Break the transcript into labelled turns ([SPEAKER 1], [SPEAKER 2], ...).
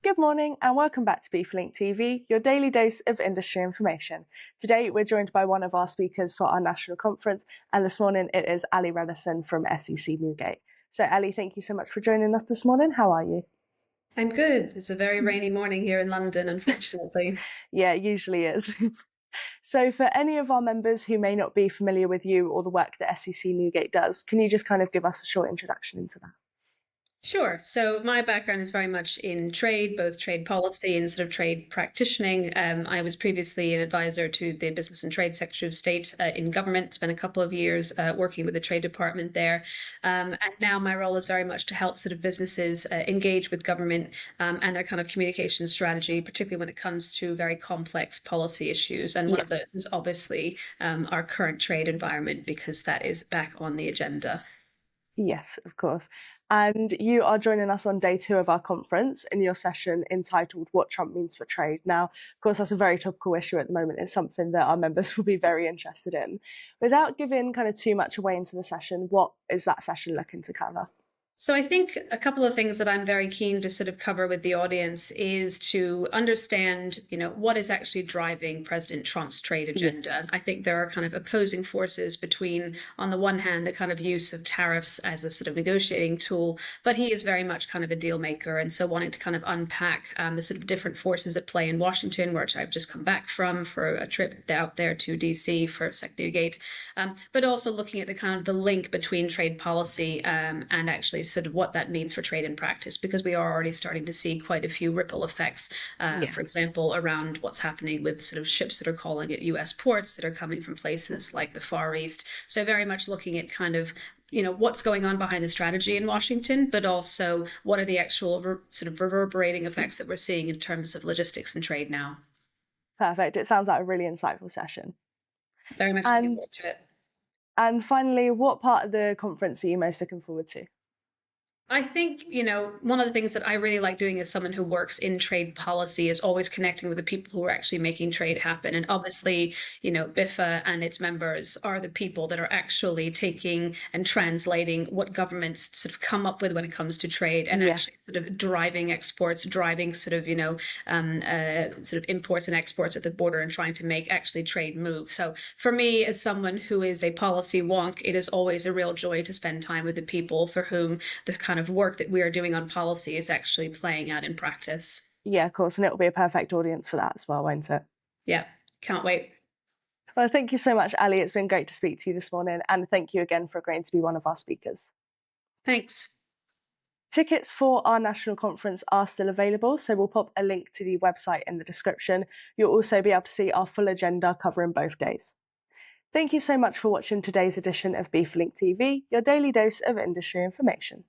[SPEAKER 1] Good morning and welcome back to BIFA TV, your daily dose of industry information. Today we're joined by one of our speakers for our national conference, and this morning it is Allie Renison from SEC Newgate. So Allie, thank you so much for joining us this morning. How are you?
[SPEAKER 2] I'm good. It's a very rainy morning here in London, unfortunately.
[SPEAKER 1] Yeah, it usually is. So for any of our members who may not be familiar with you or the work that SEC Newgate does, can you just kind of give us a short introduction into that?
[SPEAKER 2] Sure. So my background is very much in trade, both trade policy and sort of trade practitioning. I was previously an advisor to the Business and Trade Secretary of State in government, spent a couple of years working with the Trade Department there. And now my role is very much to help sort of businesses engage with government and their kind of communication strategy, particularly when it comes to very complex policy issues. And one of those is obviously our current trade environment, because that is back on the agenda.
[SPEAKER 1] Yes, of course. And you are joining us on day 2 of our conference in your session entitled What Trump Means for Trade. Now, of course, that's a very topical issue at the moment. It's something that our members will be very interested in. Without giving kind of too much away into the session, what is that session looking to cover?
[SPEAKER 2] So I think a couple of things that I'm very keen to sort of cover with the audience is to understand, what is actually driving President Trump's trade agenda. I think there are kind of opposing forces between, on the one hand, the kind of use of tariffs as a sort of negotiating tool, but he is very much kind of a deal maker. And so wanting to kind of unpack the sort of different forces at play in Washington, which I've just come back from for a trip out there to DC for SEC Newgate, but also looking at the kind of the link between trade policy and actually sort of what that means for trade in practice, because we are already starting to see quite a few ripple effects, for example, around what's happening with sort of ships that are calling at US ports that are coming from places like the Far East. So very much looking at kind of what's going on behind the strategy in Washington, but also what are the actual sort of reverberating effects that we're seeing in terms of logistics and trade now.
[SPEAKER 1] Perfect. It sounds like a really insightful session.
[SPEAKER 2] Very much looking forward to it.
[SPEAKER 1] And finally, what part of the conference are you most looking forward to?
[SPEAKER 2] I think, one of the things that I really like doing as someone who works in trade policy is always connecting with the people who are actually making trade happen. And obviously, BIFA and its members are the people that are actually taking and translating what governments sort of come up with when it comes to trade, and actually sort of driving exports, driving sort of, sort of imports and exports at the border, and trying to make actually trade move. So for me, as someone who is a policy wonk, it is always a real joy to spend time with the people for whom the kind of work that we are doing on policy is actually playing out in practice.
[SPEAKER 1] Yeah, of course. And it'll be a perfect audience for that as well, won't it?
[SPEAKER 2] Yeah, can't wait.
[SPEAKER 1] Well, thank you so much, Allie. It's been great to speak to you this morning. And thank you again for agreeing to be one of our speakers.
[SPEAKER 2] Thanks.
[SPEAKER 1] Tickets for our national conference are still available, so we'll pop a link to the website in the description. You'll also be able to see our full agenda covering both days. Thank you so much for watching today's edition of BIFA TV, your daily dose of industry information.